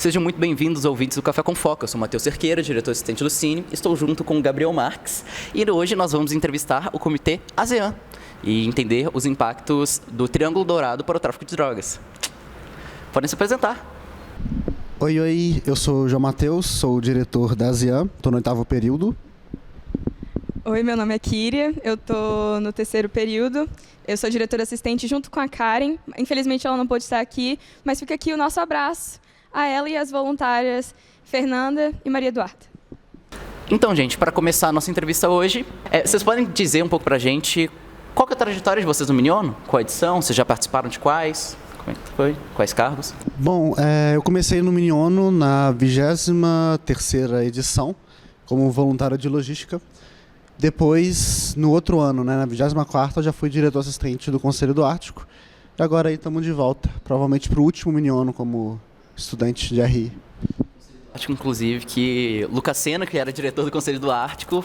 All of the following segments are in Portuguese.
Sejam muito bem-vindos, ouvintes do Café com Foca. Eu sou Matheus Cerqueira, diretor assistente do Cine. Estou junto com o Gabriel Marques e hoje nós vamos entrevistar o Comitê ASEAN e entender os impactos do Triângulo Dourado para o tráfico de drogas. Podem se apresentar. Oi, eu sou o João Matheus, sou o diretor da ASEAN, estou no 8º período. Oi, meu nome é Kíria, eu estou no 3º período, eu sou diretora assistente junto com a Karen. Infelizmente ela não pôde estar aqui, mas fica aqui o nosso abraço a ela e as voluntárias Fernanda e Maria Eduarda. Então, gente, para começar a nossa entrevista hoje, vocês podem dizer um pouco para a gente qual que é a trajetória de vocês no Miniono? Qual edição? Vocês já participaram de quais? Como é que foi? Quais cargos? Bom, eu comecei no Miniono na 23ª edição, como voluntário de logística. Depois, no outro ano, na 24ª, eu já fui diretor assistente do Conselho do Ártico. E agora aí estamos de volta, provavelmente para o último Miniono como estudante de RI. Acho, inclusive, que Lucas Sena, que era diretor do Conselho do Ártico,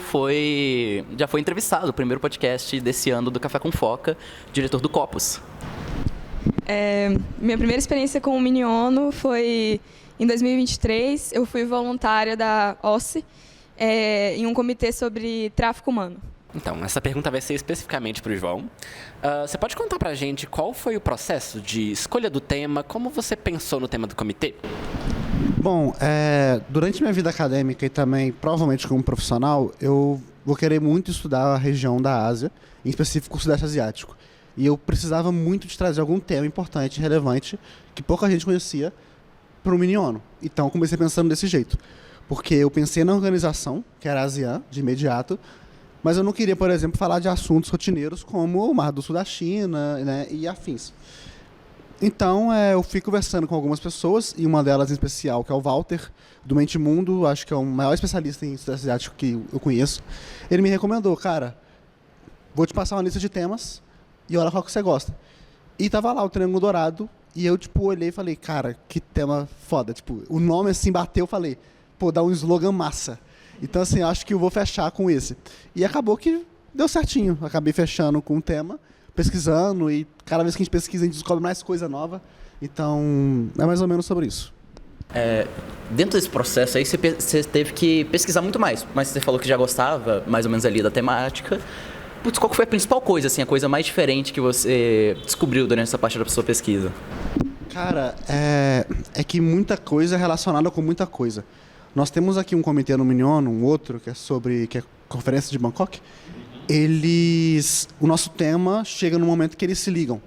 já foi entrevistado no primeiro podcast desse ano do Café com Foca, diretor do Copos. Minha primeira experiência com o Miniono foi em 2023. Eu fui voluntária da OSCE em um comitê sobre tráfico humano. Então, essa pergunta vai ser especificamente para o João. Você pode contar para a gente qual foi o processo de escolha do tema, como você pensou no tema do comitê? Bom, durante minha vida acadêmica e também provavelmente como profissional, eu vou querer muito estudar a região da Ásia, em específico o Sudeste Asiático. E eu precisava muito de trazer algum tema importante, relevante, que pouca gente conhecia para o Miniono. Então, comecei pensando desse jeito. Porque eu pensei na organização, que era a ASEAN, de imediato, mas eu não queria, por exemplo, falar de assuntos rotineiros como o Mar do Sul da China, né, e afins. Então, eu fui conversando com algumas pessoas, e uma delas em especial, que é o Walter, do Mente Mundo, acho que é o maior especialista em Sudeste Asiático que eu conheço. Ele me recomendou, cara, vou te passar uma lista de temas e olha qual que você gosta. E tava lá o Triângulo Dourado, e eu, olhei e falei, cara, que tema foda. O nome, assim, bateu, eu falei, pô, dá um slogan massa. Então, assim, acho que eu vou fechar com esse. E acabou que deu certinho. Acabei fechando com o tema, pesquisando, e cada vez que a gente pesquisa, a gente descobre mais coisa nova. Então, é mais ou menos sobre isso. Dentro desse processo aí, você teve que pesquisar muito mais, mas você falou que já gostava, mais ou menos, ali da temática. Putz, qual foi a principal coisa, assim, a coisa mais diferente que você descobriu durante essa parte da sua pesquisa? Cara, é que muita coisa é relacionada com muita coisa. Nós temos aqui um comitê no Miniono, um outro, que é a Conferência de Bangkok. O nosso tema chega no momento que eles se ligam.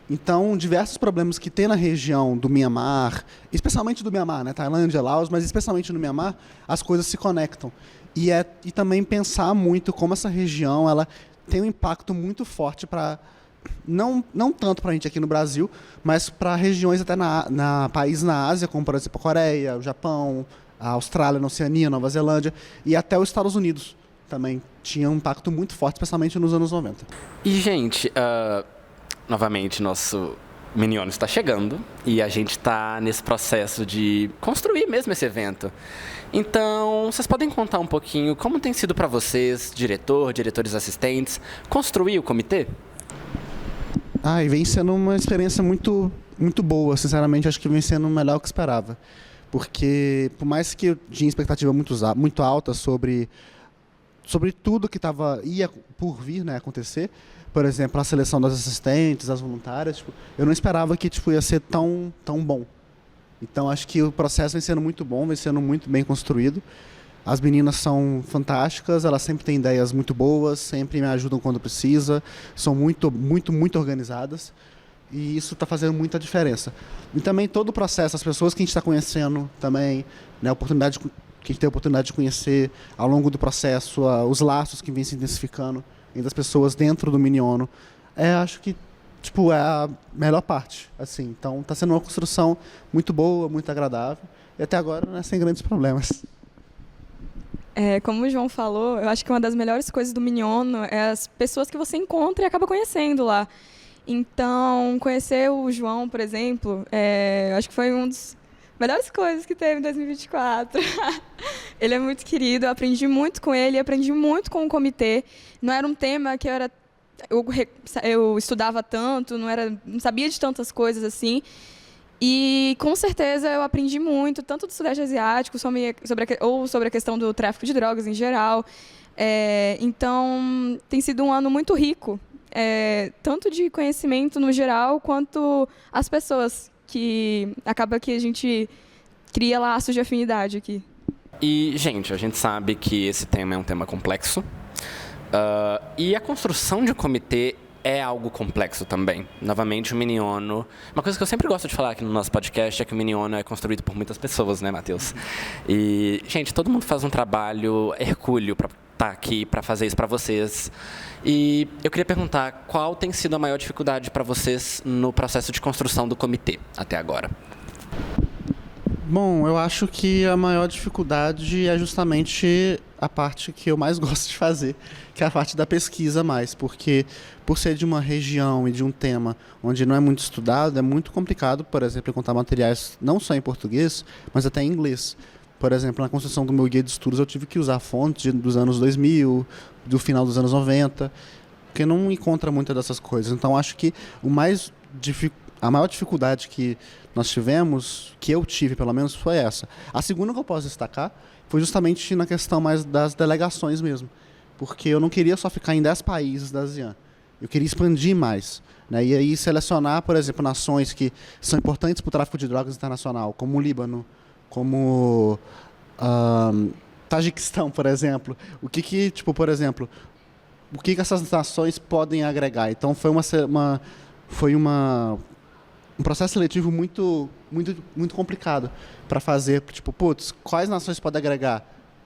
Então, diversos problemas que tem na região do Mianmar, especialmente do Mianmar, né, Tailândia, Laos, mas especialmente no Mianmar, as coisas se conectam. E também pensar muito como essa região ela tem um impacto muito forte para não tanto para a gente aqui no Brasil, mas para regiões até países na Ásia, como por exemplo a Coreia, o Japão, a Austrália, na Oceania, Nova Zelândia e até os Estados Unidos também tinha um impacto muito forte, especialmente nos anos 90. E, gente, novamente, nosso Miniono está chegando e a gente está nesse processo de construir mesmo esse evento. Então, vocês podem contar um pouquinho como tem sido para vocês, diretores assistentes, construir o comitê? E vem sendo uma experiência muito, muito boa, sinceramente, acho que vem sendo melhor do que esperava. Porque, por mais que eu tinha expectativa muito alta sobre tudo que ia por vir, né, acontecer, por exemplo, a seleção das assistentes, das voluntárias, eu não esperava que ia ser tão bom. Então, acho que o processo vem sendo muito bom, vem sendo muito bem construído. As meninas são fantásticas, elas sempre têm ideias muito boas, sempre me ajudam quando precisa, são muito, muito, muito organizadas. E isso está fazendo muita diferença. E também todo o processo, as pessoas que a gente está conhecendo também, né, que a gente tem a oportunidade de conhecer ao longo do processo, os laços que vêm se intensificando entre as pessoas dentro do Miniono, acho que é a melhor parte. Assim. Então está sendo uma construção muito boa, muito agradável, e até agora, né, sem grandes problemas. Como o João falou, eu acho que uma das melhores coisas do Miniono é as pessoas que você encontra e acaba conhecendo lá. Então, conhecer o João, por exemplo, acho que foi uma das melhores coisas que teve em 2024. Ele é muito querido, eu aprendi muito com ele, aprendi muito com o comitê. Não era um tema que eu estudava tanto, não sabia de tantas coisas assim. E, com certeza, eu aprendi muito, tanto do Sudeste Asiático, sobre a questão do tráfico de drogas em geral. Então, tem sido um ano muito rico, tanto de conhecimento no geral, quanto as pessoas, que acaba que a gente cria laços de afinidade aqui. E, gente, a gente sabe que esse tema é um tema complexo. E a construção de um comitê é algo complexo também. Novamente, o Miniono... Uma coisa que eu sempre gosto de falar aqui no nosso podcast é que o Miniono é construído por muitas pessoas, né, Matheus? E, gente, todo mundo faz um trabalho hercúleo para estar aqui, para fazer isso para vocês. E eu queria perguntar qual tem sido a maior dificuldade para vocês no processo de construção do comitê até agora? Bom, eu acho que a maior dificuldade é justamente a parte que eu mais gosto de fazer, que é a parte da pesquisa mais, porque por ser de uma região e de um tema onde não é muito estudado, é muito complicado, por exemplo, encontrar materiais não só em português, mas até em inglês. Por exemplo, na construção do meu guia de estudos eu tive que usar fontes dos anos 2000, do final dos anos 90, porque não encontra muitas dessas coisas. Então acho que a maior dificuldade que nós tivemos, que eu tive pelo menos, foi essa. A segunda que eu posso destacar foi justamente na questão mais das delegações mesmo, porque eu não queria só ficar em 10 países da ASEAN, eu queria expandir mais, né? E aí selecionar, por exemplo, nações que são importantes para o tráfico de drogas internacional, como o Líbano, como Tajiquistão, por exemplo. O que essas nações podem agregar? Então foi um processo seletivo muito, muito, muito complicado para fazer, tipo, quais nações podem agregar?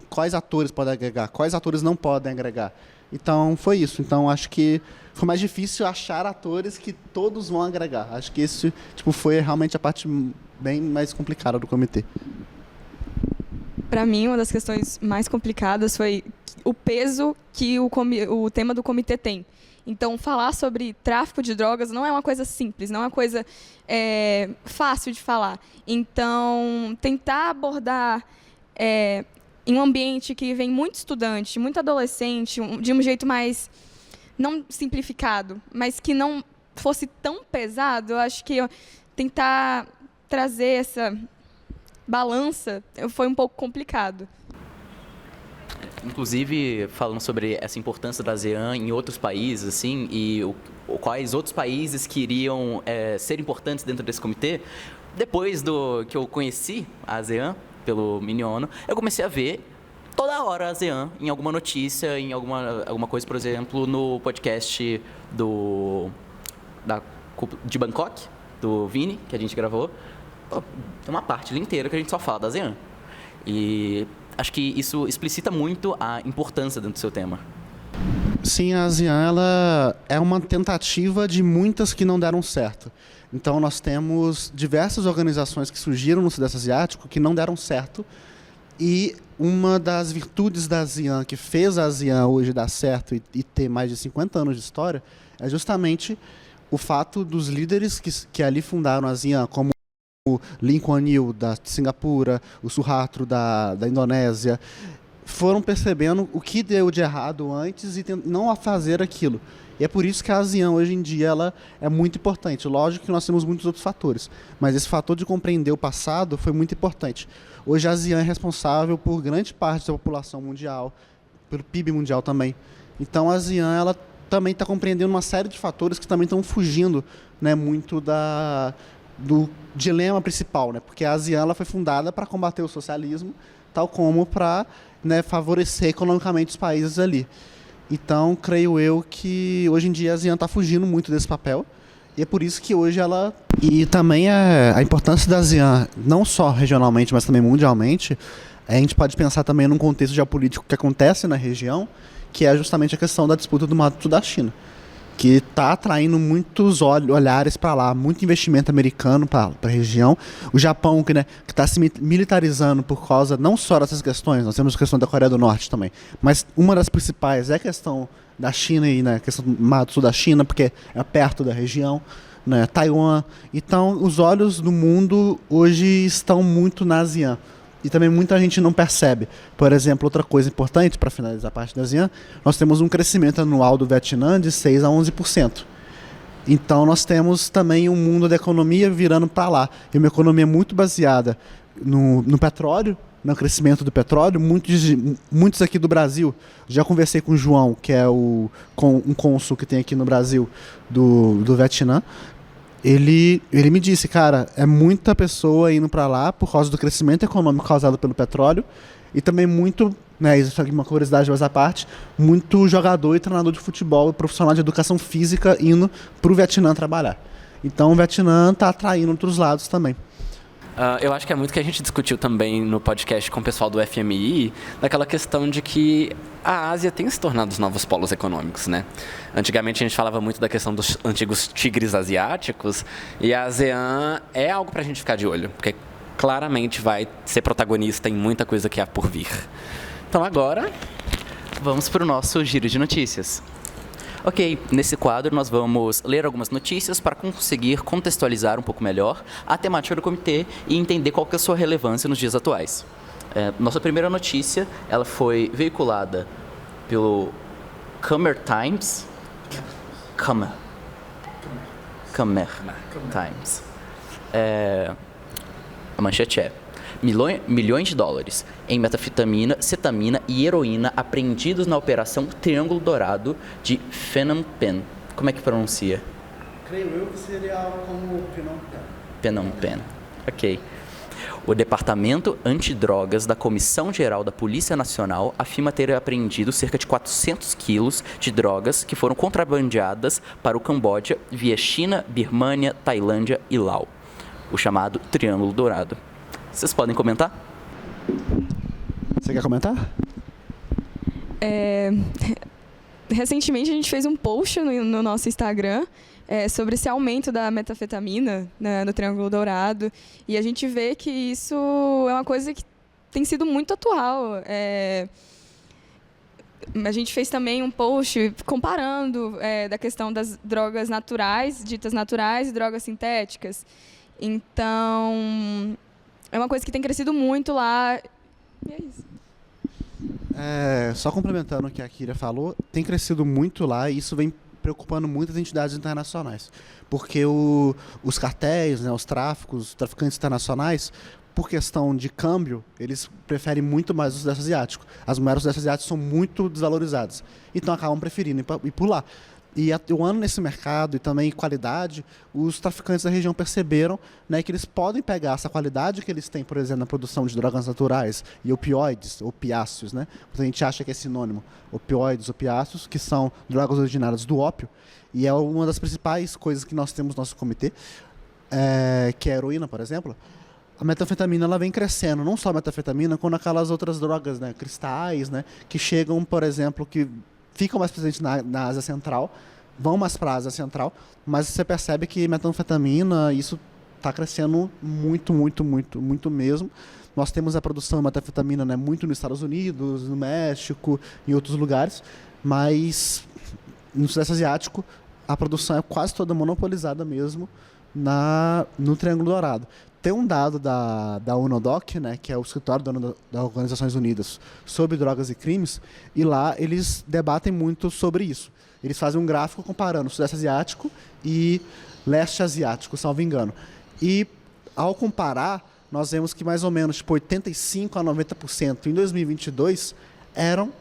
Quais atores podem agregar? Quais atores não podem agregar? Então, foi isso. Então, acho que foi mais difícil achar atores que todos vão agregar. Acho que isso, foi realmente a parte bem mais complicada do comitê. Para mim, uma das questões mais complicadas foi o peso que o tema do comitê tem. Então, falar sobre tráfico de drogas não é uma coisa simples, não é uma coisa fácil de falar. Então, tentar abordar em um ambiente que vem muito estudante, muito adolescente, de um jeito mais, não simplificado, mas que não fosse tão pesado, eu acho que tentar trazer essa balança foi um pouco complicado. Inclusive, falando sobre essa importância da ASEAN em outros países, assim, e quais outros países que iriam ser importantes dentro desse comitê, depois que eu conheci a ASEAN pelo Miniono, eu comecei a ver toda hora a ASEAN em alguma notícia, em alguma coisa, por exemplo, no podcast de Bangkok, do Vini, que a gente gravou. Tem uma parte inteira que a gente só fala da ASEAN. E acho que isso explicita muito a importância dentro do seu tema. Sim, a ASEAN ela é uma tentativa de muitas que não deram certo. Então, nós temos diversas organizações que surgiram no Sudeste Asiático que não deram certo. E uma das virtudes da ASEAN, que fez a ASEAN hoje dar certo e ter mais de 50 anos de história, é justamente o fato dos líderes que ali fundaram a ASEAN, como o Lee Kuan Yew, da Singapura, o Suharto, da Indonésia, foram percebendo o que deu de errado antes e não a fazer aquilo. E é por isso que a ASEAN, hoje em dia, ela é muito importante. Lógico que nós temos muitos outros fatores, mas esse fator de compreender o passado foi muito importante. Hoje a ASEAN é responsável por grande parte da população mundial, pelo PIB mundial também. Então a ASEAN ela também está compreendendo uma série de fatores que também estão fugindo, né, muito do dilema principal, né? Porque a ASEAN ela foi fundada para combater o socialismo, tal como para, né, favorecer economicamente os países ali. Então, creio eu que hoje em dia a ASEAN está fugindo muito desse papel, e é por isso que hoje ela... E também a importância da ASEAN, não só regionalmente, mas também mundialmente, a gente pode pensar também num contexto geopolítico que acontece na região, que é justamente a questão da disputa do Mar do Sul da China, que está atraindo muitos olhares para lá, muito investimento americano para a região. O Japão, que está se militarizando por causa não só dessas questões, nós temos a questão da Coreia do Norte também, mas uma das principais é a questão da China e a questão do Mar do Sul da China, porque é perto da região, né, Taiwan. Então, os olhos do mundo hoje estão muito na ASEAN. E também muita gente não percebe. Por exemplo, outra coisa importante, para finalizar a parte da ASEAN, nós temos um crescimento anual do Vietnã de 6% a 11%. Então nós temos também um mundo da economia virando para lá. E uma economia muito baseada no petróleo, no crescimento do petróleo. Muitos aqui do Brasil, já conversei com o João, que é um cônsul que tem aqui no Brasil do Vietnã. Ele me disse, cara, é muita pessoa indo para lá por causa do crescimento econômico causado pelo petróleo e também muito, né, isso é uma curiosidade mais à parte, muito jogador e treinador de futebol, profissional de educação física indo para o Vietnã trabalhar. Então o Vietnã está atraindo outros lados também. Eu acho que é muito que a gente discutiu também no podcast com o pessoal do FMI, daquela questão de que a Ásia tem se tornado os novos polos econômicos, né? Antigamente a gente falava muito da questão dos antigos tigres asiáticos, e a ASEAN é algo pra gente ficar de olho, porque claramente vai ser protagonista em muita coisa que há por vir. Então agora, vamos para o nosso giro de notícias. Ok, nesse quadro nós vamos ler algumas notícias para conseguir contextualizar um pouco melhor a temática do comitê e entender qual que é a sua relevância nos dias atuais. Nossa primeira notícia, ela foi veiculada pelo Khmer Times. Khmer Times. A manchete é: milhões de dólares em metanfetamina, cetamina e heroína apreendidos na Operação Triângulo Dourado de Phnom Penh. Como é que pronuncia? Creio eu que seria algo como Phnom Penh. Ok. O Departamento Antidrogas da Comissão Geral da Polícia Nacional afirma ter apreendido cerca de 400 quilos de drogas que foram contrabandeadas para o Camboja via China, Birmânia, Tailândia e Laos. O chamado Triângulo Dourado. Vocês podem comentar? Você quer comentar? Recentemente a gente fez um post no nosso Instagram sobre esse aumento da metanfetamina, né, no Triângulo Dourado, e a gente vê que isso é uma coisa que tem sido muito atual. A gente fez também um post comparando da questão das drogas naturais, ditas naturais, e drogas sintéticas. Então, é uma coisa que tem crescido muito lá. E é isso. Só complementando o que a Kira falou, tem crescido muito lá e isso vem preocupando muitas entidades internacionais. Porque os cartéis, né, os traficantes internacionais, por questão de câmbio, eles preferem muito mais o Sudeste Asiático. As moedas do Sudeste Asiático são muito desvalorizadas. Então acabam preferindo ir por lá. E atuando nesse mercado e também qualidade, os traficantes da região perceberam, né, que eles podem pegar essa qualidade que eles têm, por exemplo, na produção de drogas naturais e opioides, opiáceos, né? A gente acha que é sinônimo, opioides, opiáceos, que são drogas originárias do ópio, e é uma das principais coisas que nós temos no nosso comitê, que é a heroína, por exemplo. A metanfetamina ela vem crescendo, não só a metanfetamina, quanto aquelas outras drogas, né, cristais, né, que chegam, por exemplo, que ficam mais presentes na Ásia Central, vão mais para a Ásia Central, mas você percebe que metanfetamina, isso está crescendo muito, muito, muito, muito mesmo. Nós temos a produção de metanfetamina, né, muito nos Estados Unidos, no México, em outros lugares, mas no Sudeste Asiático a produção é quase toda monopolizada mesmo no Triângulo Dourado. Tem um dado da UNODC, né, que é o escritório das Organizações Unidas sobre drogas e crimes, e lá eles debatem muito sobre isso. Eles fazem um gráfico comparando o Sudeste Asiático e Leste Asiático, salvo engano. E, ao comparar, nós vemos que mais ou menos 85% a 90% em 2022 eram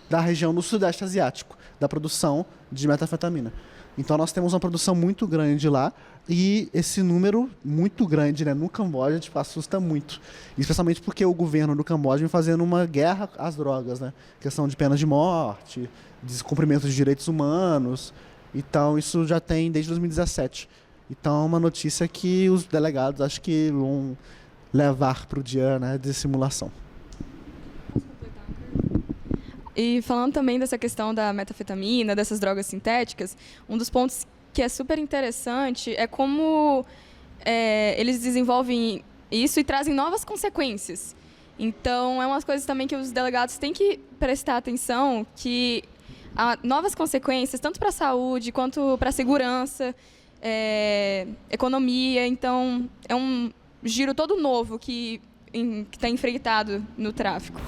da região do Sudeste Asiático, da produção de metanfetamina. Então nós temos uma produção muito grande lá e esse número muito grande, né, no Camboja tipo, assusta muito. Especialmente porque o governo do Camboja vem fazendo uma guerra às drogas, né? Questão de pena de morte, descumprimento de direitos humanos. Então isso já tem desde 2017. Então é uma notícia que os delegados acho que vão levar para o dia, né, de simulação. E falando também dessa questão da metanfetamina, dessas drogas sintéticas, um dos pontos que é super interessante é como eles desenvolvem isso e trazem novas consequências. Então, é umas coisas também que os delegados têm que prestar atenção, que há novas consequências, tanto para a saúde quanto para a segurança, economia. Então, é um giro todo novo que está enfreitado no tráfico.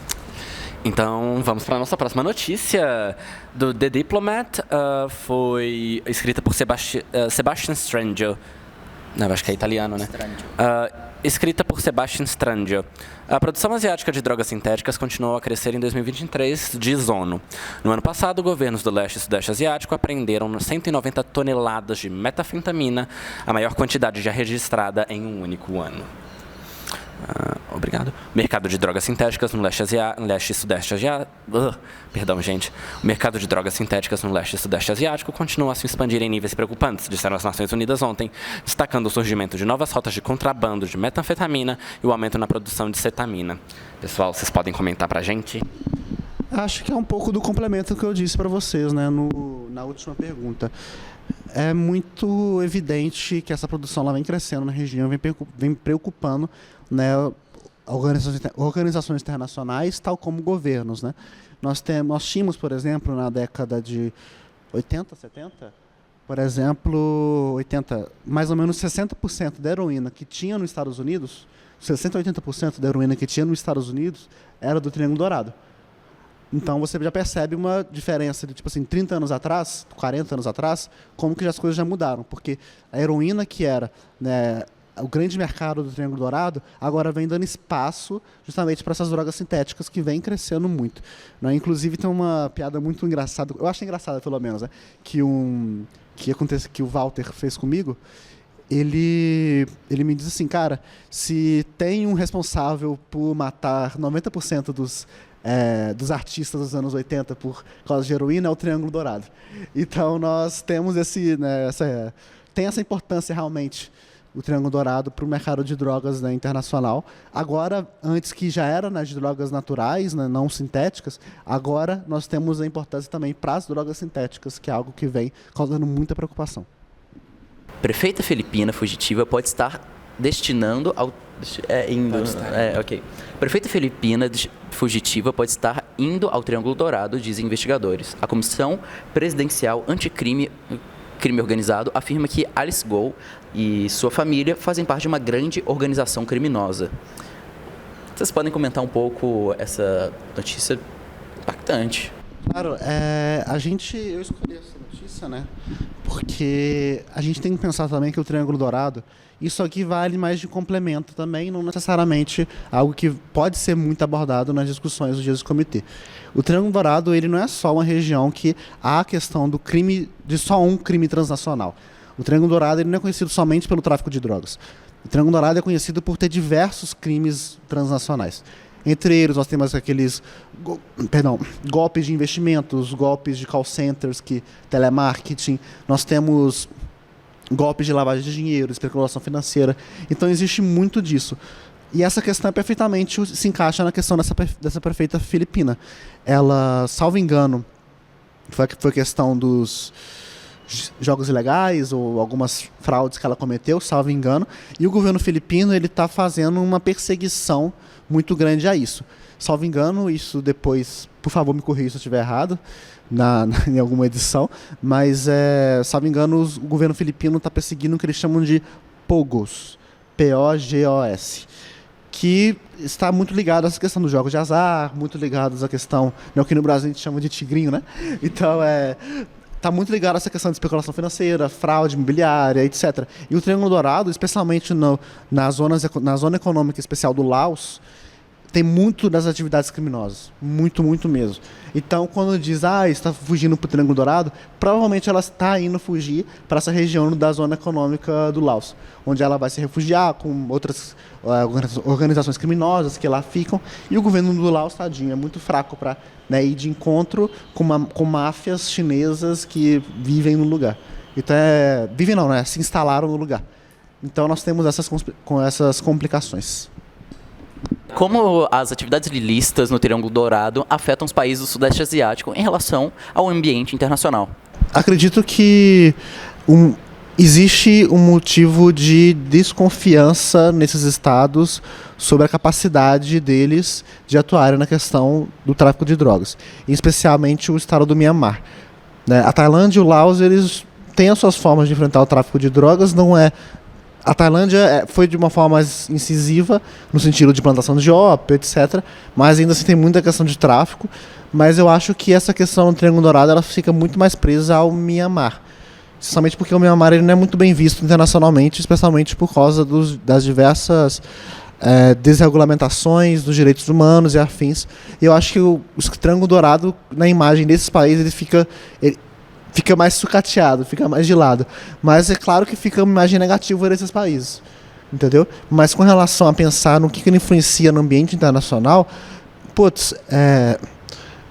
Então, vamos para a nossa próxima notícia. Do The Diplomat, foi escrita por Sebastian Strangio. Não, acho que é italiano, né? Escrita por Sebastian Strangio. A produção asiática de drogas sintéticas continuou a crescer em 2023, diz ONU. No ano passado, governos do leste e sudeste asiático apreenderam 190 toneladas de metanfetamina, a maior quantidade já registrada em um único ano. Obrigado. O mercado de drogas sintéticas no leste e sudeste asiático. O mercado de drogas sintéticas no leste e sudeste asiático continua a se expandir em níveis preocupantes, disseram as Nações Unidas ontem, destacando o surgimento de novas rotas de contrabando de metanfetamina e o aumento na produção de cetamina. Pessoal, vocês podem comentar pra gente? Acho que é um pouco do complemento que eu disse para vocês, né, na última pergunta. É muito evidente que essa produção lá vem crescendo na região, vem preocupando, né, organizações internacionais, tal como governos, né? Nós tínhamos, por exemplo, na década de 80, 70, por exemplo, 80, mais ou menos 60% da heroína que tinha nos Estados Unidos, 60 a 80% da heroína que tinha nos Estados Unidos era do Triângulo Dourado. Então você já percebe uma diferença de, tipo assim, 30 anos atrás, 40 anos atrás, como que as coisas já mudaram. Porque a heroína que era, né, o grande mercado do Triângulo Dourado, agora vem dando espaço justamente para essas drogas sintéticas que vem crescendo muito. Né? Inclusive tem uma piada muito engraçada, eu acho engraçada pelo menos, né? que o Walter fez comigo. Ele me diz assim, cara, se tem um responsável por matar 90% dos artistas dos anos 80 por causa de heroína, é o Triângulo Dourado. Então nós temos tem essa importância realmente, o Triângulo Dourado, para o mercado de drogas, né, internacional. Agora, antes que já era, né, de drogas naturais, né, não sintéticas, agora nós temos a importância também para as drogas sintéticas, que é algo que vem causando muita preocupação. Prefeita filipina fugitiva pode estar destinando ao... Prefeita filipina fugitiva pode estar indo ao Triângulo Dourado, dizem investigadores. A Comissão Presidencial Anticrime Organizado afirma que Alice Goh e sua família fazem parte de uma grande organização criminosa. Vocês podem comentar um pouco essa notícia impactante? Claro, eu escolhi essa notícia, né, porque a gente tem que pensar também que o Triângulo Dourado, isso aqui vale mais de complemento também, não necessariamente algo que pode ser muito abordado nas discussões dos dias do comitê. O Triângulo Dourado, ele não é só uma região que há a questão do crime, de só um crime transnacional. O Triângulo Dourado, ele não é conhecido somente pelo tráfico de drogas. O Triângulo Dourado é conhecido por ter diversos crimes transnacionais. Entre eles, nós temos aqueles golpes de investimentos, golpes de call centers, telemarketing, nós temos golpes de lavagem de dinheiro, especulação financeira. Então, existe muito disso. E essa questão perfeitamente se encaixa na questão dessa prefeita filipina. Ela, salvo engano, foi questão dos jogos ilegais ou algumas fraudes que ela cometeu, salvo engano, e o governo filipino está fazendo uma perseguição muito grande a isso. Salvo engano, isso depois, por favor, me corrija se eu estiver errado em alguma edição, mas, salvo engano, o governo filipino está perseguindo o que eles chamam de POGOS, P-O-G-O-S, que está muito ligado a essa questão dos jogos de azar, muito ligado à questão, né, que no Brasil a gente chama de tigrinho, né? Então, está muito ligado a essa questão de especulação financeira, fraude imobiliária, etc. E o Triângulo Dourado, especialmente na zona econômica especial do Laos, tem muito das atividades criminosas. Muito, muito mesmo. Então, quando diz, está fugindo para o Triângulo Dourado, provavelmente ela está indo fugir para essa região da zona econômica do Laos, onde ela vai se refugiar com outras organizações criminosas que lá ficam, e o governo do Laos, tadinho, é muito fraco para, né, ir de encontro com máfias chinesas que vivem no lugar. Então, vivem não, né? Se instalaram no lugar. Então, nós temos essas complicações. Como as atividades ilícitas no Triângulo Dourado afetam os países do Sudeste Asiático em relação ao ambiente internacional? Acredito que existe um motivo de desconfiança nesses estados sobre a capacidade deles de atuarem na questão do tráfico de drogas, especialmente o estado do Mianmar. A Tailândia e o Laos, eles têm as suas formas de enfrentar o tráfico de drogas, não é A Tailândia foi de uma forma mais incisiva, no sentido de plantação de ópio, etc. Mas ainda assim tem muita questão de tráfico. Mas eu acho que essa questão do Triângulo Dourado ela fica muito mais presa ao Mianmar. Justamente porque o Mianmar ele não é muito bem visto internacionalmente, especialmente por causa das diversas desregulamentações dos direitos humanos e afins. E eu acho que o Triângulo Dourado, na imagem desses países, ele fica mais sucateado, fica mais de lado. Mas é claro que fica uma imagem negativa desses países, entendeu? Mas com relação a pensar no que ele influencia no ambiente internacional, a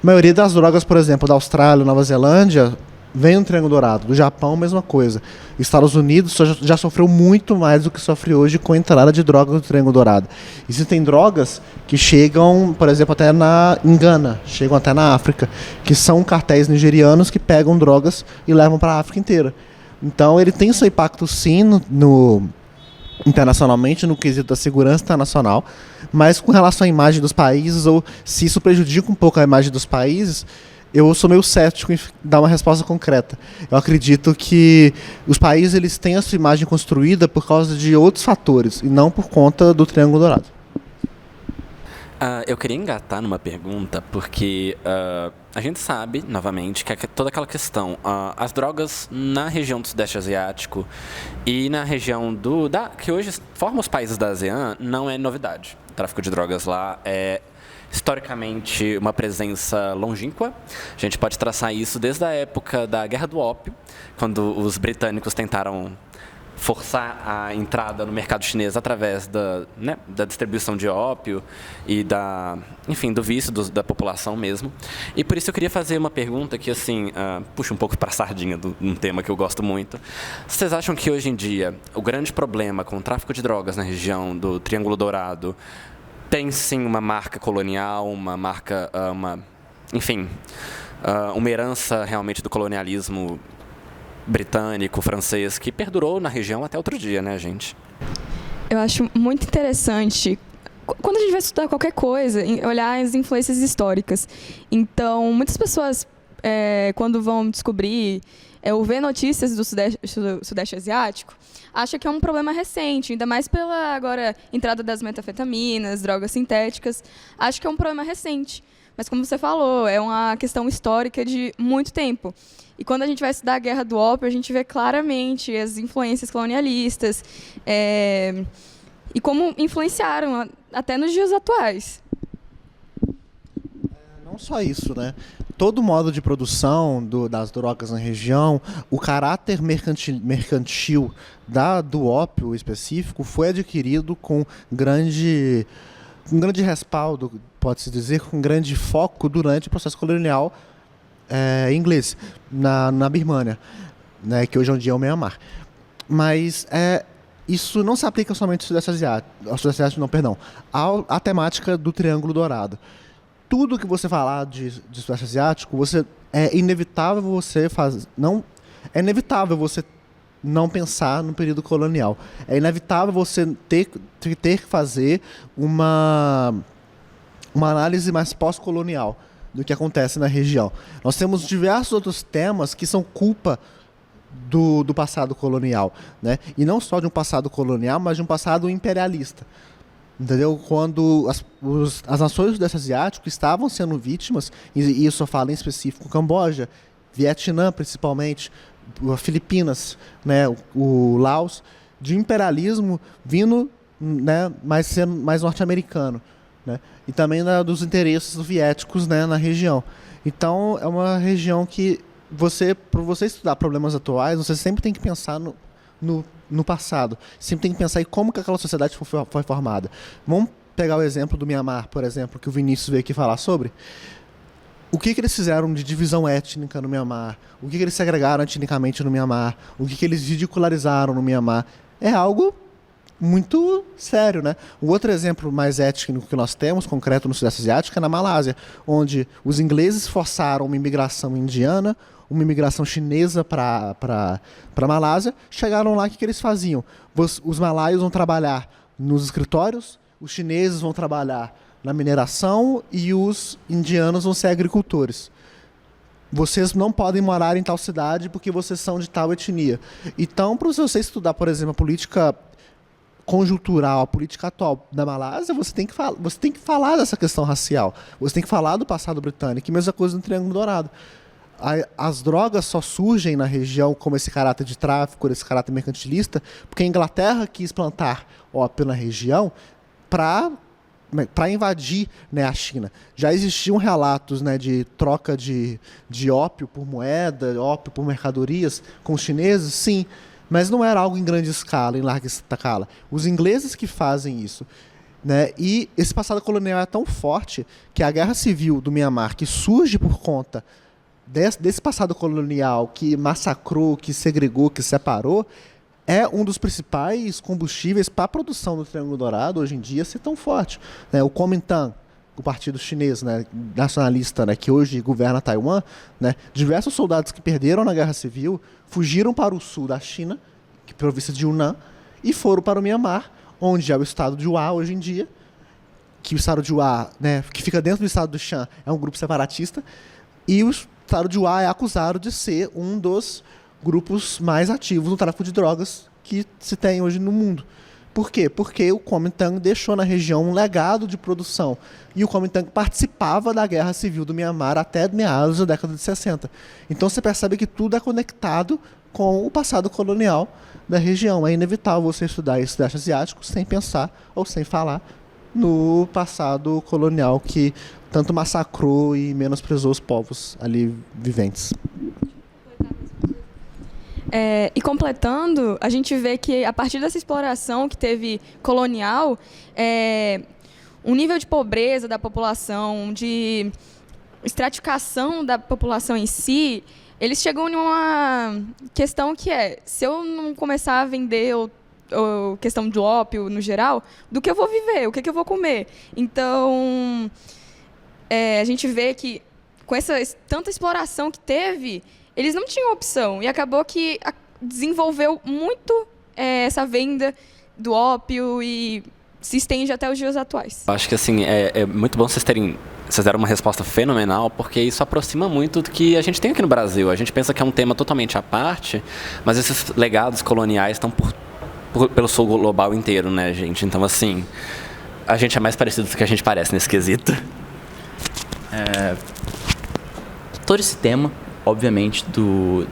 maioria das drogas, por exemplo, da Austrália, Nova Zelândia, vem no Triângulo Dourado. Do Japão, mesma coisa. Estados Unidos já sofreu muito mais do que sofre hoje com a entrada de drogas no Triângulo Dourado. Existem drogas que chegam, por exemplo, até em Gana, chegam até na África, que são cartéis nigerianos que pegam drogas e levam para a África inteira. Então, ele tem seu impacto, sim, internacionalmente, no quesito da segurança internacional, mas com relação à imagem dos países, ou se isso prejudica um pouco a imagem dos países, eu sou meio cético em dar uma resposta concreta. Eu acredito que os países eles têm a sua imagem construída por causa de outros fatores, e não por conta do Triângulo Dourado. Eu queria engatar numa pergunta, porque a gente sabe, novamente, que toda aquela questão, as drogas na região do Sudeste Asiático e na região que hoje forma os países da ASEAN, não é novidade. O tráfico de drogas lá é historicamente uma presença longínqua. A gente pode traçar isso desde a época da Guerra do Ópio, quando os britânicos tentaram forçar a entrada no mercado chinês através da distribuição de ópio e do vício da população mesmo. E por isso eu queria fazer uma pergunta que, assim, puxa um pouco para a sardinha de um tema que eu gosto muito. Vocês acham que hoje em dia o grande problema com o tráfico de drogas na região do Triângulo Dourado tem sim uma marca colonial, uma marca, uma herança realmente do colonialismo britânico, francês, que perdurou na região até outro dia, né, gente? Eu acho muito interessante, quando a gente vai estudar qualquer coisa, olhar as influências históricas. Então, muitas pessoas, quando vão descobrir ou ver notícias do Sudeste Asiático, acha que é um problema recente, ainda mais pela agora entrada das metanfetaminas, drogas sintéticas. Acho que é um problema recente. Mas, como você falou, é uma questão histórica de muito tempo. E quando a gente vai estudar a Guerra do Ópio, a gente vê claramente as influências colonialistas e como influenciaram até nos dias atuais. Não só isso, né? Todo o modo de produção das drogas na região, o caráter mercantil do ópio específico foi adquirido com um grande respaldo, pode-se dizer, com um grande foco durante o processo colonial inglês, na Birmânia, né, que hoje em dia é o Myanmar. Mas isso não se aplica somente ao Sudeste Asiático, à temática do Triângulo Dourado. Tudo que você falar de Sudeste Asiático, é inevitável você não pensar no período colonial. É inevitável você ter que fazer uma análise mais pós-colonial do que acontece na região. Nós temos diversos outros temas que são culpa do passado colonial, né? E não só de um passado colonial, mas de um passado imperialista. Entendeu? Quando as nações do Sudeste Asiático estavam sendo vítimas, e isso eu falo em específico Camboja, Vietnã principalmente, Filipinas, né, o Laos, de imperialismo vindo, né, sendo mais norte-americano, né, e também dos interesses soviéticos, né, na região. Então é uma região que para você estudar problemas atuais, você sempre tem que pensar no passado. Sempre tem que pensar em como que aquela sociedade foi formada. Vamos pegar o exemplo do Myanmar, por exemplo, que o Vinícius veio aqui falar sobre. O que eles fizeram de divisão étnica no Myanmar? O que eles segregaram etnicamente no Myanmar? O que eles ridicularizaram no Myanmar? É algo muito sério, né? O outro exemplo mais étnico que nós temos, concreto no Sudeste Asiático, é na Malásia, onde os ingleses forçaram uma imigração indiana, uma imigração chinesa para a Malásia. Chegaram lá, o que eles faziam? Os malaios vão trabalhar nos escritórios, os chineses vão trabalhar na mineração e os indianos vão ser agricultores. Vocês não podem morar em tal cidade porque vocês são de tal etnia. Então, para você estudar, por exemplo, a política conjuntural, a política atual da Malásia, você tem que falar dessa questão racial. Você tem que falar do passado britânico. E mesma coisa no Triângulo Dourado. As drogas só surgem na região como esse caráter de tráfico, esse caráter mercantilista, porque a Inglaterra quis plantar ópio na região para invadir, né, a China. Já existiam relatos, né, de troca de ópio por moeda, ópio por mercadorias com os chineses, sim, mas não era algo em grande escala, em larga escala. Os ingleses que fazem isso. Né? E esse passado colonial é tão forte que a guerra civil do Mianmar, que surge por conta desse passado colonial que massacrou, que segregou, que separou, é um dos principais combustíveis para a produção do Triângulo Dourado, hoje em dia, ser tão forte. Né? O Kuomintang, o partido chinês, né, nacionalista, né, que hoje governa Taiwan, né, diversos soldados que perderam na Guerra Civil fugiram para o sul da China, que é a província de Yunnan, e foram para o Mianmar, onde é o estado de Hua hoje em dia, que o estado de Hua, né, que fica dentro do estado do Shan, é um grupo separatista, e o estado de Hua é acusado de ser um dos grupos mais ativos no tráfico de drogas que se tem hoje no mundo. Por quê? Porque o Kuomintang deixou na região um legado de produção. E o Kuomintang participava da guerra civil do Mianmar até meados da década de 60. Então você percebe que tudo é conectado com o passado colonial da região. É inevitável você estudar esse Sudeste Asiático sem pensar ou sem falar no passado colonial que tanto massacrou e menosprezou os povos ali viventes. E completando, a gente vê que a partir dessa exploração que teve colonial, um nível de pobreza da população, de estratificação da população em si, eles chegam em uma questão que se eu não começar a vender ou questão de ópio no geral, do que eu vou viver, o que eu vou comer? Então, a gente vê que com essa tanta exploração que teve, eles não tinham opção e acabou que desenvolveu muito essa venda do ópio e se estende até os dias atuais. Acho que assim, é muito bom vocês deram uma resposta fenomenal, porque isso aproxima muito do que a gente tem aqui no Brasil. A gente pensa que é um tema totalmente à parte, mas esses legados coloniais estão pelo sul global inteiro, né, gente? Então, assim, a gente é mais parecido do que a gente parece nesse quesito. Todo esse tema, obviamente,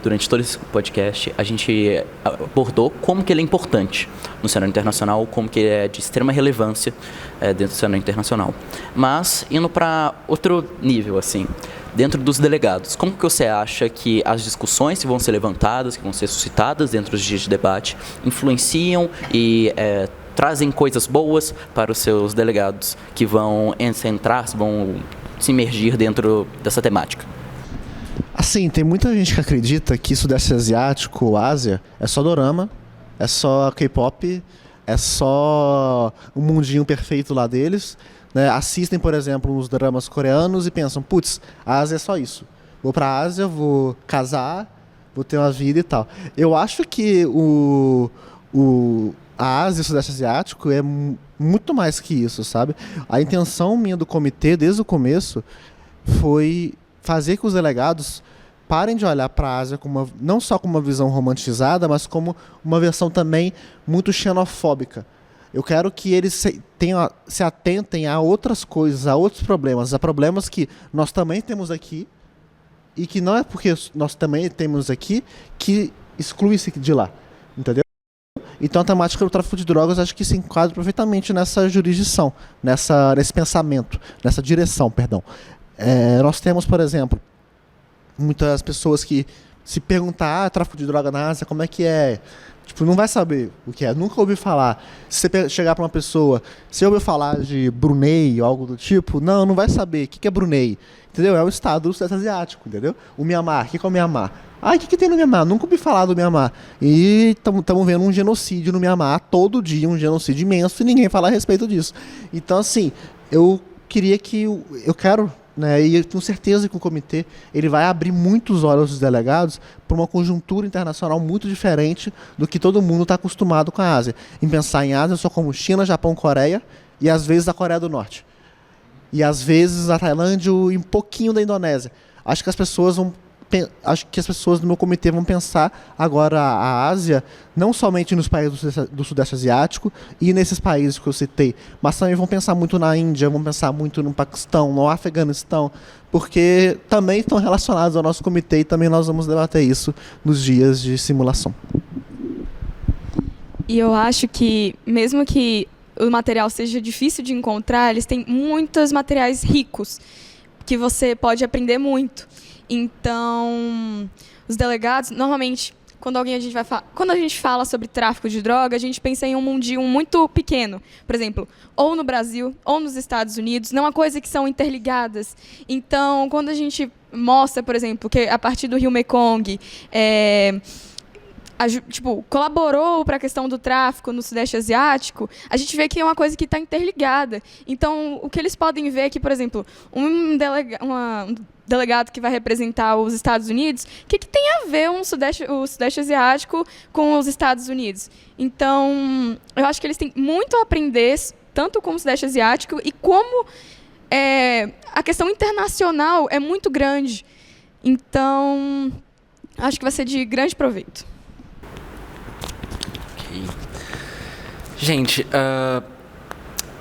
durante todo esse podcast, a gente abordou como que ele é importante no cenário internacional, como que ele é de extrema relevância dentro do cenário internacional. Mas, indo para outro nível, assim, dentro dos delegados, como que você acha que as discussões que vão ser levantadas, que vão ser suscitadas dentro dos dias de debate, influenciam e trazem coisas boas para os seus delegados que vão vão se imergir dentro dessa temática? Assim, tem muita gente que acredita que Sudeste Asiático, Ásia, é só dorama, é só K-pop, é só um mundinho perfeito lá deles, né? Assistem, por exemplo, os dramas coreanos e pensam, putz, a Ásia é só isso. Vou pra Ásia, vou casar, vou ter uma vida e tal. Eu acho que a Ásia e o Sudeste Asiático é muito mais que isso, sabe? A intenção minha do comitê, desde o começo, foi fazer que os delegados parem de olhar para a Ásia não só com uma visão romantizada, mas como uma versão também muito xenofóbica. Eu quero que eles se atentem a outras coisas, a outros problemas, a problemas que nós também temos aqui e que não é porque nós também temos aqui que exclui-se de lá, entendeu? Então a temática do tráfico de drogas acho que se enquadra perfeitamente nessa jurisdição, nesse pensamento, nessa direção, perdão. Nós temos, por exemplo, muitas pessoas que se perguntar, tráfico de droga na Ásia, como é que é? Tipo, não vai saber o que é, nunca ouvi falar. Se você chegar para uma pessoa, você ouviu falar de Brunei ou algo do tipo? Não vai saber. O que é Brunei? Entendeu? É o estado do Sudeste Asiático, entendeu? O Mianmar, o que é o Mianmar? O que tem no Mianmar? Nunca ouvi falar do Mianmar. E estamos vendo um genocídio no Mianmar, todo dia, um genocídio imenso, e ninguém fala a respeito disso. Então, assim, eu quero, né, e eu tenho certeza que o comitê ele vai abrir muitos olhos dos delegados para uma conjuntura internacional muito diferente do que todo mundo está acostumado com a Ásia. Em pensar em Ásia só como China, Japão, Coreia e às vezes a Coreia do Norte. E às vezes a Tailândia e um pouquinho da Indonésia. Acho que as pessoas vão acho que as pessoas do meu comitê vão pensar agora a Ásia, não somente nos países do Sudeste Asiático e nesses países que eu citei, mas também vão pensar muito na Índia, vão pensar muito no Paquistão, no Afeganistão, porque também estão relacionados ao nosso comitê e também nós vamos debater isso nos dias de simulação. E eu acho que, mesmo que o material seja difícil de encontrar, eles têm muitos materiais ricos, que você pode aprender muito. Então, os delegados, normalmente, quando a gente fala sobre tráfico de droga, a gente pensa em um mundinho muito pequeno. Por exemplo, ou no Brasil, ou nos Estados Unidos, não é uma coisa que são interligadas. Então, quando a gente mostra, por exemplo, que a partir do Rio Mekong, colaborou para a questão do tráfico no Sudeste Asiático, a gente vê que é uma coisa que está interligada. Então, o que eles podem ver é que, por exemplo, um delegado que vai representar os Estados Unidos, o que tem a ver o Sudeste Asiático com os Estados Unidos? Então, eu acho que eles têm muito a aprender, tanto com o Sudeste Asiático, e como a questão internacional é muito grande. Então, acho que vai ser de grande proveito. Gente,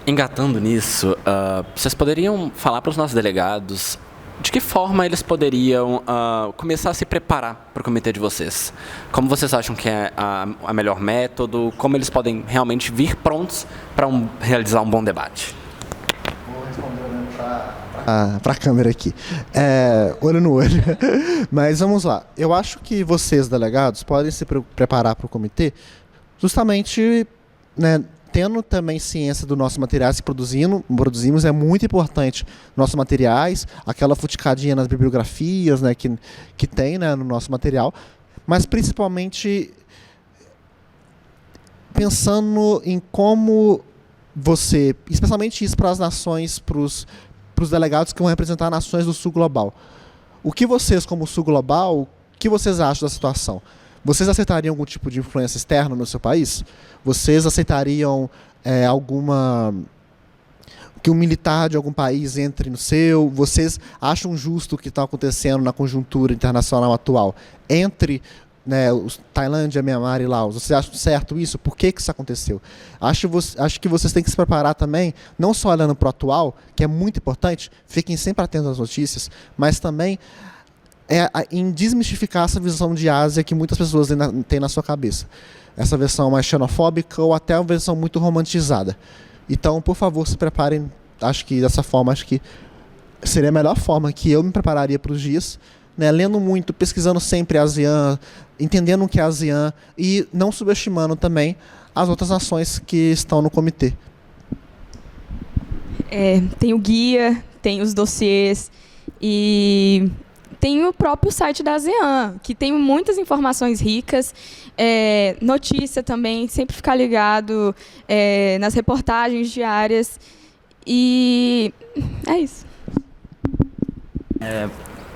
engatando nisso, vocês poderiam falar para os nossos delegados de que forma eles poderiam começar a se preparar para o comitê de vocês? Como vocês acham que é a melhor método? Como eles podem realmente vir prontos para realizar um bom debate? Vou responder para a câmera aqui, olho no olho. Mas vamos lá. Eu acho que vocês, delegados, podem se preparar para o comitê justamente, né, tendo também ciência dos nossos materiais que produzimos, é muito importante nossos materiais, aquela futicadinha nas bibliografias, né, que tem, né, no nosso material, mas principalmente pensando em como você, especialmente isso para as nações, para os delegados que vão representar nações do Sul Global. O que vocês, como Sul Global, o que vocês acham da situação? Vocês aceitariam algum tipo de influência externa no seu país? Vocês aceitariam que um militar de algum país entre no seu? Vocês acham justo o que está acontecendo na conjuntura internacional atual entre, né, Tailândia, Myanmar e Laos? Vocês acham certo isso? Por que isso aconteceu? Acho que vocês têm que se preparar também, não só olhando para o atual, que é muito importante, fiquem sempre atentos às notícias, mas também em desmistificar essa visão de Ásia que muitas pessoas têm na sua cabeça. Essa versão mais xenofóbica ou até uma versão muito romantizada. Então, por favor, se preparem. Acho que dessa forma, seria a melhor forma que eu me prepararia para os dias, né? Lendo muito, pesquisando sempre a ASEAN, entendendo o que é a ASEAN e não subestimando também as outras nações que estão no comitê. Tem o guia, tem os dossiês e tem o próprio site da ASEAN, que tem muitas informações ricas, notícia também, sempre ficar ligado nas reportagens diárias. E é isso.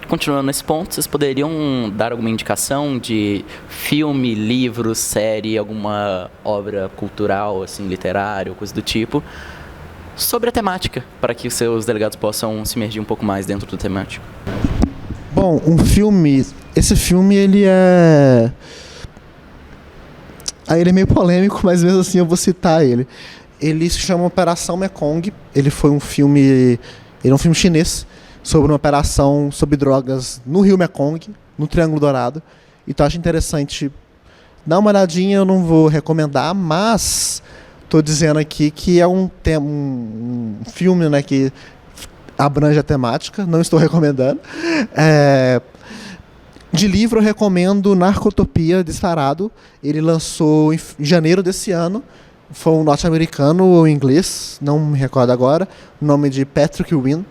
Continuando nesse ponto, vocês poderiam dar alguma indicação de filme, livro, série, alguma obra cultural, assim, literário, coisa do tipo, sobre a temática, para que os seus delegados possam se imergir um pouco mais dentro da temática? Bom, esse filme ele é meio polêmico, mas mesmo assim eu vou citar ele. Ele se chama Operação Mekong. Ele é um filme chinês sobre uma operação sobre drogas no Rio Mekong, no Triângulo Dourado. Então acho interessante dar uma olhadinha. Eu não vou recomendar, mas estou dizendo aqui que é um filme, né, que abrange a temática, não estou recomendando. De livro eu recomendo Narcotopia, disparado. Ele lançou em janeiro desse ano. Foi um norte-americano ou inglês, não me recordo agora. O nome de Patrick Wynn.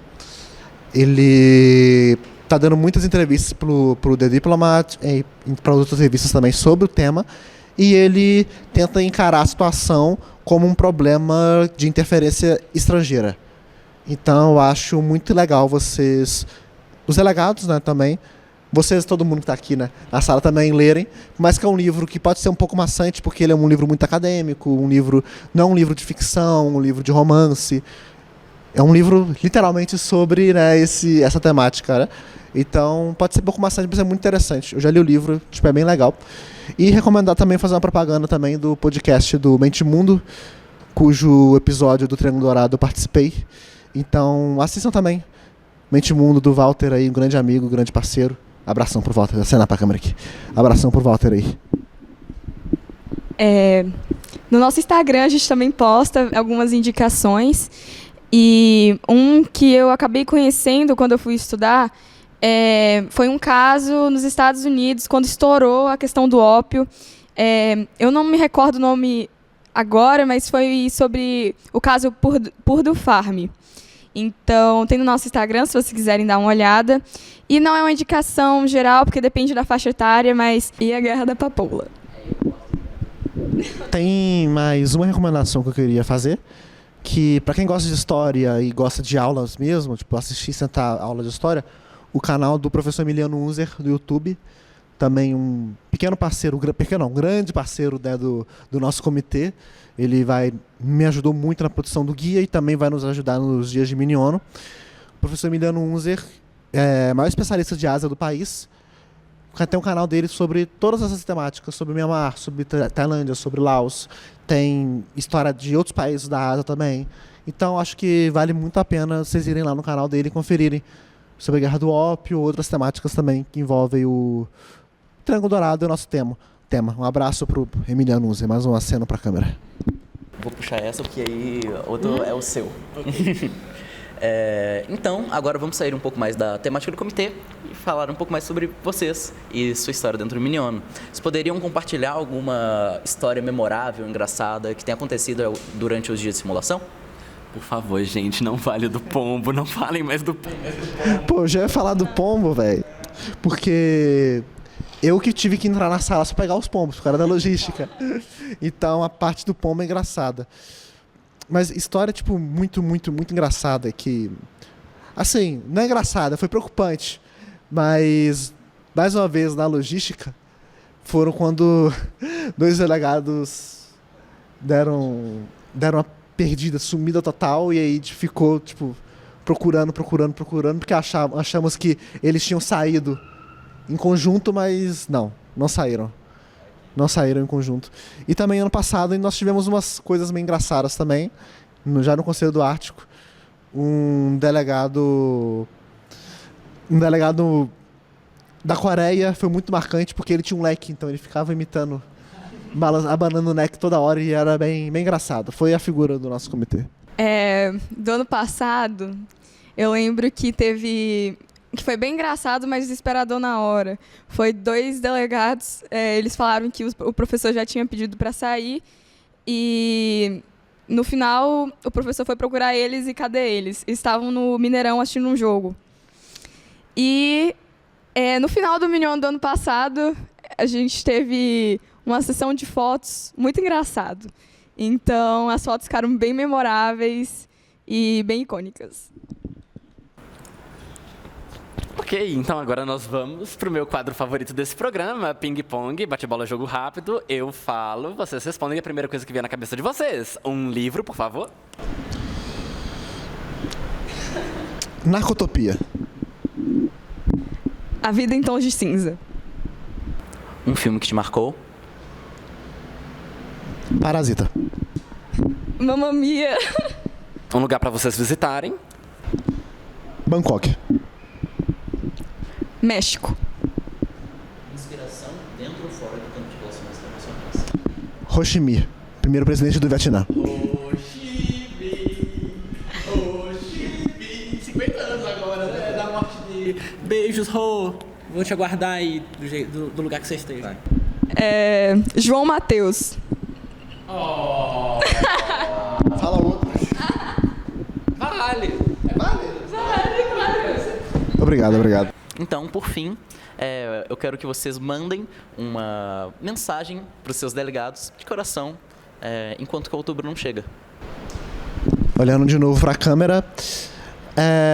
Ele está dando muitas entrevistas pro The Diplomat e para outras revistas também sobre o tema. E ele tenta encarar a situação como um problema de interferência estrangeira. Então eu acho muito legal vocês, os delegados, né, também, vocês, todo mundo que está aqui, né, na sala também lerem, mas que é um livro que pode ser um pouco maçante, porque ele é um livro muito acadêmico, não é um livro de ficção, um livro de romance. É um livro literalmente sobre, né, essa temática, né? Então pode ser um pouco maçante, mas é muito interessante. Eu já li o livro, tipo, é bem legal. E recomendar também fazer uma propaganda também do podcast do Mente Mundo, cujo episódio do Triângulo Dourado eu participei. Então assistam também. Mente Mundo do Walter aí, um grande amigo, um grande parceiro. Abração pro Walter, vou acenar pra câmera aqui. Abração pro Walter aí. No nosso Instagram a gente também posta algumas indicações. E um que eu acabei conhecendo quando eu fui estudar foi um caso nos Estados Unidos, quando estourou a questão do ópio. Eu não me recordo o nome agora, mas foi sobre o caso Purdue Farm. Então, tem no nosso Instagram, se vocês quiserem dar uma olhada. E não é uma indicação geral, porque depende da faixa etária, mas... E a Guerra da Papoula. Tem mais uma recomendação que eu queria fazer, que para quem gosta de história e gosta de aulas mesmo, tipo assistir e sentar aula de história, o canal do professor Emiliano Unzer do YouTube, também um pequeno parceiro, um grande parceiro, né, do nosso comitê. Ele me ajudou muito na produção do guia e também vai nos ajudar nos dias de Miniono. O professor Emiliano Unzer é o maior especialista de Ásia do país. Tem um canal dele sobre todas essas temáticas, sobre Myanmar, sobre Tailândia, sobre Laos. Tem história de outros países da Ásia também. Então acho que vale muito a pena vocês irem lá no canal dele e conferirem sobre a Guerra do Ópio, outras temáticas também que envolvem o Triângulo Dourado, é o nosso tema. Um abraço pro Emiliano Unzer, mais um aceno pra câmera. Vou puxar essa, porque aí outro é o seu. Então, agora vamos sair um pouco mais da temática do comitê e falar um pouco mais sobre vocês e sua história dentro do Miniono. Vocês poderiam compartilhar alguma história memorável, engraçada, que tenha acontecido durante os dias de simulação? Por favor, gente, não fale do pombo, não falem mais do pombo. Pô, eu já ia falar do pombo, velho, porque eu que tive que entrar na sala só pegar os pombos, por causa da logística. Então a parte do pombo é engraçada. Mas história, tipo, muito, muito, muito engraçada, que... Assim, não é engraçada, foi preocupante. Mas, mais uma vez, na logística, foram quando 2 delegados deram uma perdida, sumida total, e aí ficou, tipo, procurando, porque achamos que eles tinham saído em conjunto, mas não saíram. Não saíram em conjunto. E também ano passado nós tivemos umas coisas meio engraçadas também, já no Conselho do Ártico. Um delegado da Coreia foi muito marcante porque ele tinha um leque, então ele ficava imitando, abanando o leque toda hora e era bem engraçado. Foi a figura do nosso comitê. Do ano passado, eu lembro que foi bem engraçado, mas desesperador na hora. Foi 2 delegados, eles falaram que o professor já tinha pedido para sair e no final o professor foi procurar eles e cadê eles? Eles estavam no Mineirão assistindo um jogo. E no final do Minion do ano passado, a gente teve uma sessão de fotos muito engraçado. Então as fotos ficaram bem memoráveis e bem icônicas. Ok, então agora nós vamos pro meu quadro favorito desse programa, Ping Pong, bate-bola, jogo rápido. Eu falo, vocês respondem a primeira coisa que vier na cabeça de vocês. Um livro, por favor. Narcotopia. A Vida em Tons de Cinza. Um filme que te marcou? Parasita. Mamma Mia. Um lugar para vocês visitarem. Bangkok. México. Inspiração dentro ou fora do campo de relações internacionais? Ho Chi Minh, primeiro presidente do Vietnã. Ho Chi Minh, 50 anos agora, né? Da morte de... Beijos, Ho. Vou te aguardar aí do lugar que você esteja. João Mateus. Fala outro. Vale. Obrigado. Então, por fim, eu quero que vocês mandem uma mensagem para os seus delegados de coração, enquanto que outubro não chega. Olhando de novo para a câmera,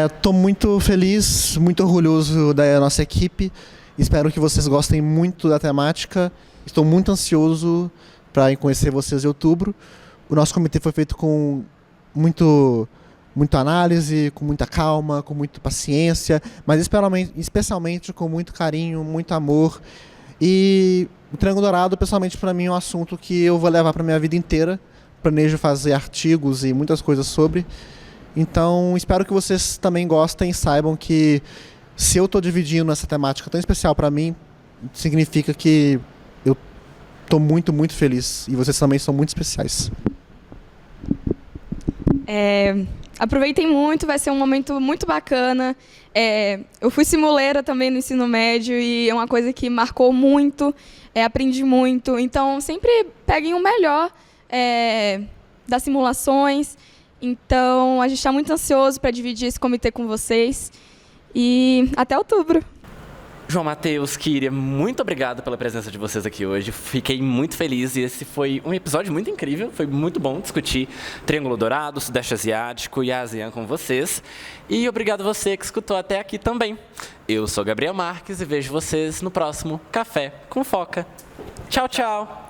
estou muito feliz, muito orgulhoso da nossa equipe. Espero que vocês gostem muito da temática. Estou muito ansioso para conhecer vocês em outubro. O nosso comitê foi feito com muito muita análise, com muita calma, com muita paciência, mas especialmente com muito carinho, muito amor. E o Triângulo Dourado, pessoalmente, para mim, é um assunto que eu vou levar para minha vida inteira. Planejo fazer artigos e muitas coisas sobre. Então, espero que vocês também gostem e saibam que se eu estou dividindo essa temática tão especial para mim, significa que eu estou muito, muito feliz. E vocês também são muito especiais. Aproveitem muito, vai ser um momento muito bacana. Eu fui simuleira também no ensino médio e é uma coisa que marcou muito, aprendi muito. Então, sempre peguem o melhor das simulações. Então, a gente está muito ansioso para dividir esse comitê com vocês. E até outubro. João Matheus, Kyria, muito obrigado pela presença de vocês aqui hoje. Fiquei muito feliz e esse foi um episódio muito incrível. Foi muito bom discutir Triângulo Dourado, Sudeste Asiático e a ASEAN com vocês. E obrigado você que escutou até aqui também. Eu sou Gabriel Marques e vejo vocês no próximo Café com Foca. Tchau, tchau!